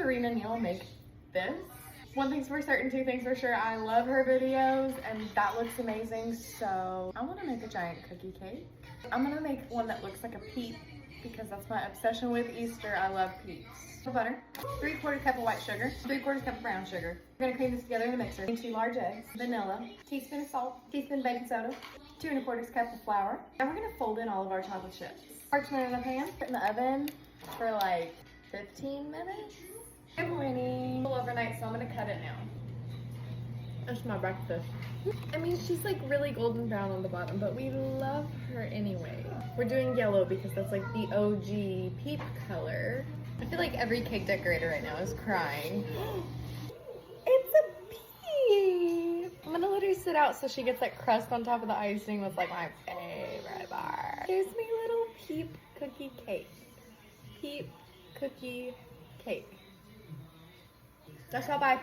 Karina Neal make this. One thing's for certain, two things for sure. I love her videos and that looks amazing. So I want to make a giant cookie cake. I'm gonna make one that looks like a peep because that's my obsession with Easter. I love peeps. Butter, 3/4 cup of white sugar, 3/4 cup of brown sugar. We're gonna cream this together in the mixer. 2 large eggs, vanilla, teaspoon of salt, teaspoon of baking soda, 2 1/4 cup of flour. And we're gonna fold in all of our chocolate chips. Parchment in the pan, put in the oven for like 15 minutes. Good morning. Overnight, so I'm gonna cut it now. That's my breakfast. I mean, she's like really golden brown on the bottom, but we love her anyway. We're doing yellow because that's like the OG peep color. I feel like every cake decorator right now is crying. It's a peep! I'm gonna let her sit out so she gets that crust on top of the icing. That's like my favorite part. Here's my little peep cookie cake. Peep cookie cake. That's all, bye.